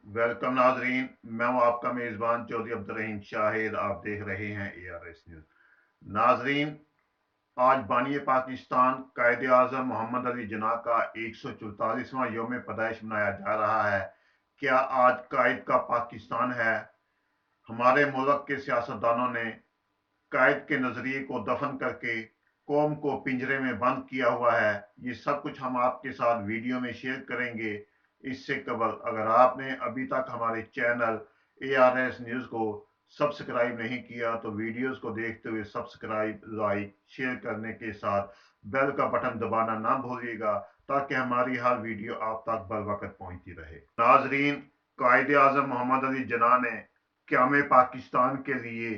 Welcome नाजरीन। मैं हूं आपका मेज़बान चौधरी अब्दुर्रहीम शाहिद। आप देख रहे हैं ARS न्यूज़। नाजरीन, आज बानी पाकिस्तान कायदे आज़म मोहम्मद अली जिन्ना का 144वां यौम पैदाइश मनाया जा रहा है। क्या आज कायद का पाकिस्तान है? हमारे मुल्क के सियासतदानों ने कायद के नजरिए को दफन करके कौम को पिंजरे में बंद किया हुआ है। ये सब कुछ हम आपके साथ वीडियो में शेयर करेंगे। इससे कबल अगर आपने अभी तक हमारे चैनल ARS न्यूज़ को सब्सक्राइब नहीं किया तो वीडियोस को देखते हुए सब्सक्राइब, लाइक, शेयर करने के साथ बेल का बटन दबाना ना भूलिएगा ताकि हमारी हर वीडियो आप तक बर वक्त पहुंचती रहे। नाजरीन, कायदे आजम मोहम्मद अली जिन्ना ने क़याम पाकिस्तान के लिए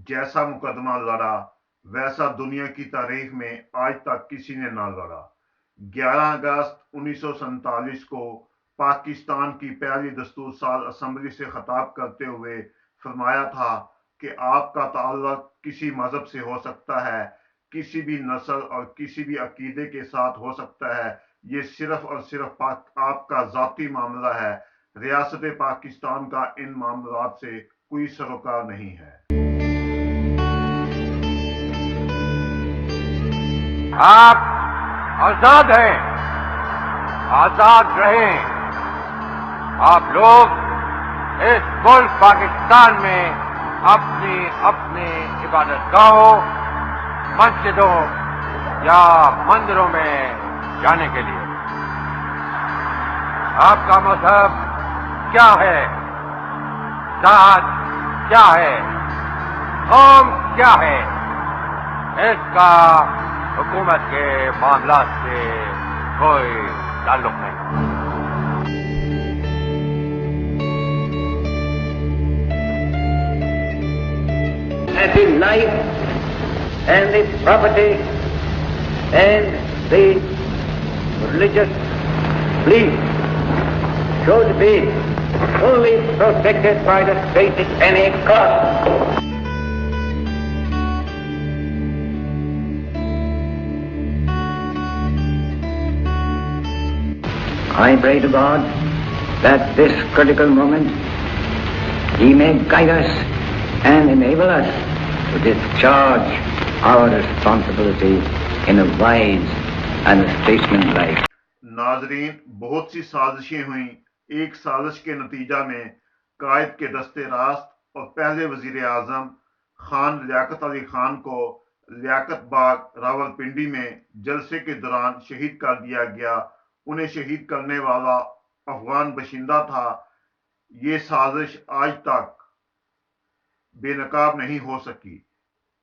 जैसा मुकदमा लड़ा वैसा दुनिया की तारीख में आज तक किसी ने ना लड़ा। 11 अगस्त 1947 को पाकिस्तान की पहली दस्तूर साल असम्बली से खिताब करते हुए फरमाया था कि आपका ताल्लुक किसी मजहब से हो सकता है, किसी भी नस्ल और किसी भी अकीदे के साथ हो सकता है, ये सिर्फ और सिर्फ आपका जाती मामला है। रियासत पाकिस्तान का इन मामलात से कोई सरोकार नहीं है। आप आजाद हैं, आजाद रहें। आप लोग इस मुल्क पाकिस्तान में अपनी अपनी इबादत गाहों, मस्जिदों या मंदिरों में जाने के लिए आपका मजहब क्या है, जात क्या है, कौम क्या है, इसका हुकूमत के मामलात से कोई ताल्लुक नहीं। And the life and the property and the religious belief should be fully protected by the state at any cost. I pray to God that this critical moment He may guide us and enable us to discharge our responsibility in a wise and statesmanlike. नाजरीन, बहुत सी साजिशें हुई। एक साजिश के नतीजा में कायद के दस्ते रास्त और पहले वजीर आजम खान लियाकत अली खान को लियाकत बाग रावलपिंडी में जलसे के दौरान शहीद कर दिया गया। उन्हें शहीद करने वाला अफगान बशिंदा था। ये साजिश आज तक बेनकाब नहीं हो सकी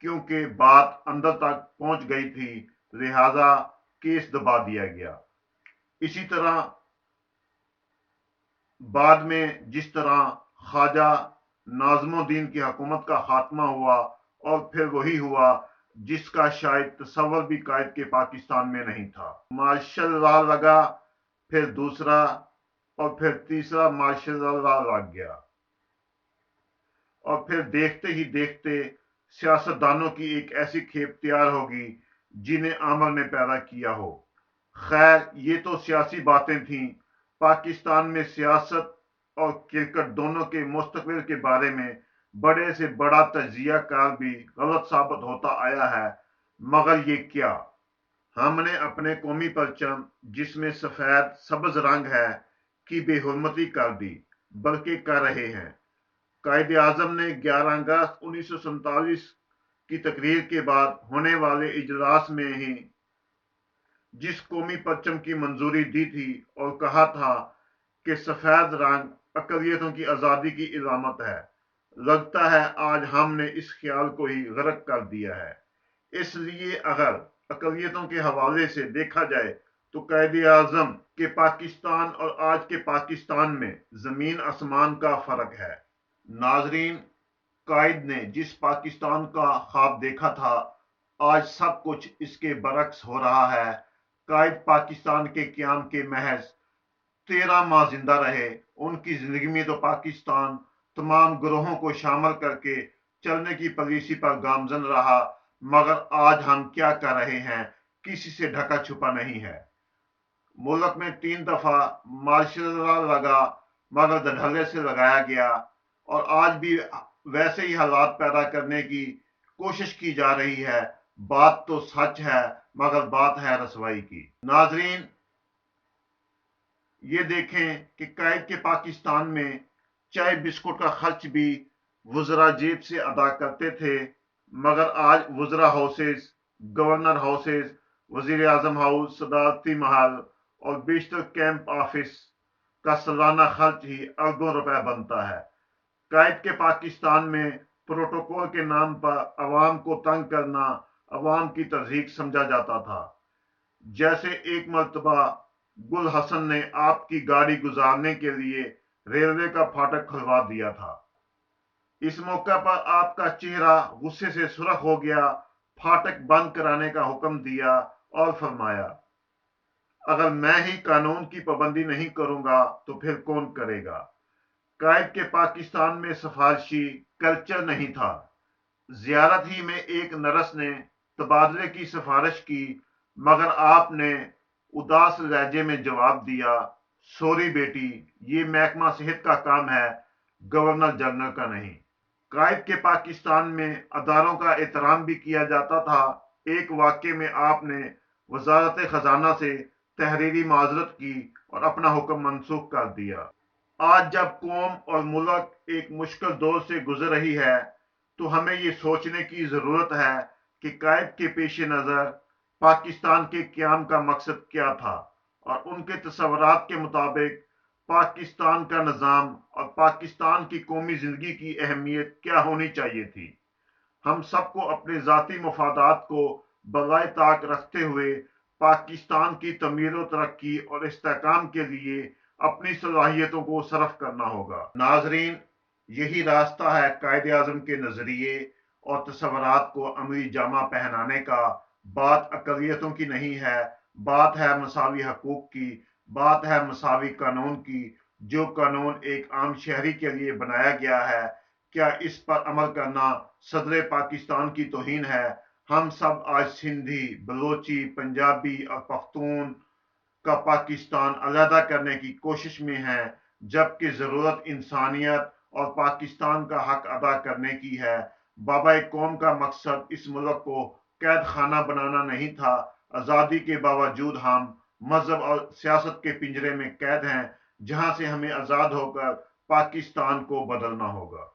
क्योंकि बात अंदर तक पहुंच गई थी, लिहाजा केस दबा दिया गया। इसी तरह बाद में जिस तरह ख्वाजा नाज़मुद्दीन की हुकूमत का खात्मा हुआ और फिर वही हुआ जिसका शायद तसव्वुर भी कायद के पाकिस्तान में नहीं था। मार्शल लॉ लगा, फिर दूसरा और फिर तीसरा मार्शल लॉ लग गया और फिर देखते ही देखते सियासतदानों की एक ऐसी खेप तैयार होगी जिन्हें अमर ने पैदा किया हो। खैर, ये तो सियासी बातें थीं। पाकिस्तान में सियासत और क्रिकेट दोनों के मुस्तकबिल के बारे में बड़े से बड़ा तजिया कार भी गलत साबित होता आया है। मगर ये क्या, हमने अपने कौमी परचम जिसमें सफेद सब्ज रंग है की बेहुरमती कर दी, बल्कि कर रहे हैं। कायदे आजम ने 11 अगस्त 1947 की तकरीर के बाद होने वाले इजलास में ही जिस कौमी परचम की मंजूरी दी थी और कहा था कि सफेद रंग अकलियतों की आजादी की इलामत है, लगता है आज हमने इस ख्याल को ही गर्क कर दिया है। इसलिए अगर अकलियतों के हवाले से देखा जाए तो कायदे आजम के पाकिस्तान और आज के पाकिस्तान में जमीन आसमान का फर्क है। नाजरीन, कायद ने जिस पाकिस्तान का ख्वाब देखा था, आज सब कुछ इसके बरक्स हो रहा है। कायद पाकिस्तान के क़याम के महज 13 माह जिंदा रहे। उनकी जिंदगी में तो पाकिस्तान तमाम ग्रोहों को शामिल करके चलने की पॉलिसी पर गामजन रहा, मगर आज हम क्या कर रहे हैं किसी से ढका छुपा नहीं है। मुल्क में 3 दफा मार्शल लॉ लगा, مگر دھڑلے سے لگایا گیا، اور آج بھی ویسے ہی حالات پیدا کرنے کی کوشش کی جا رہی ہے۔ بات تو سچ ہے، مگر بات ہے رسوائی کی۔ ناظرین، یہ دیکھیں کہ قائد کے پاکستان میں چائے بسکٹ کا خرچ بھی وزراء جیب سے ادا کرتے تھے، مگر آج وزراء ہاؤسز، گورنر ہاؤسز، وزیر اعظم ہاؤس، صدارتی محل اور بیشتر کیمپ آفس کا سالانہ خرچ ہی اربوں روپے بنتا ہے۔ قائد کے پاکستان میں پروٹوکول کے نام پر عوام کو تنگ کرنا عوام کی تضحیک سمجھا جاتا تھا۔ جیسے ایک مرتبہ گل حسن نے آپ کی گاڑی گزارنے کے لیے ریلوے کا پھاٹک کھلوا دیا تھا۔ اس موقع پر آپ کا چہرہ غصے سے سرخ ہو گیا، پھاٹک بند کرانے کا حکم دیا اور فرمایا، اگر میں ہی قانون کی پابندی نہیں کروں گا تو پھر کون کرے گا؟ قائد کے پاکستان میں سفارشی کلچر نہیں تھا۔ زیارت ہی میں ایک نرس نے تبادلے کی سفارش کی، مگر آپ نے اداس لہجے میں جواب دیا، سوری بیٹی، یہ محکمہ صحت کا کام ہے، گورنر جنرل کا نہیں۔ قائد کے پاکستان میں اداروں کا احترام بھی کیا جاتا تھا۔ ایک واقعے میں آپ نے وزارت خزانہ سے تحریری معذرت کی اور اپنا حکم منسوخ کر دیا۔ آج جب قوم اور ملک ایک مشکل دور سے گزر رہی ہے تو ہمیں یہ سوچنے کی ضرورت ہے کہ قائد کے پیش نظر پاکستان کے قیام کا مقصد کیا تھا، اور ان کے تصورات کے مطابق پاکستان کا نظام اور پاکستان کی قومی زندگی کی اہمیت کیا ہونی چاہیے تھی۔ ہم سب کو اپنے ذاتی مفادات کو بالائے طاق رکھتے ہوئے پاکستان کی تعمیر و ترقی اور استحکام کے لیے اپنی صلاحیتوں کو صرف کرنا ہوگا۔ ناظرین، یہی راستہ ہے قائد اعظم کے نظریے اور تصورات کو عملی جامہ پہنانے کا۔ بات اقلیتوں کی نہیں ہے، بات ہے مساوی حقوق کی، بات ہے مساوی قانون کی۔ جو قانون ایک عام شہری کے لیے بنایا گیا ہے، کیا اس پر عمل کرنا صدر پاکستان کی توہین ہے؟ ہم سب آج سندھی، بلوچی، پنجابی اور پختون کا پاکستان علیحدہ کرنے کی کوشش میں ہیں، جبکہ ضرورت انسانیت اور پاکستان کا حق ادا کرنے کی ہے۔ بابائے قوم کا مقصد اس ملک کو قید خانہ بنانا نہیں تھا۔ آزادی کے باوجود ہم مذہب اور سیاست کے پنجرے میں قید ہیں، جہاں سے ہمیں آزاد ہو کر پاکستان کو بدلنا ہوگا۔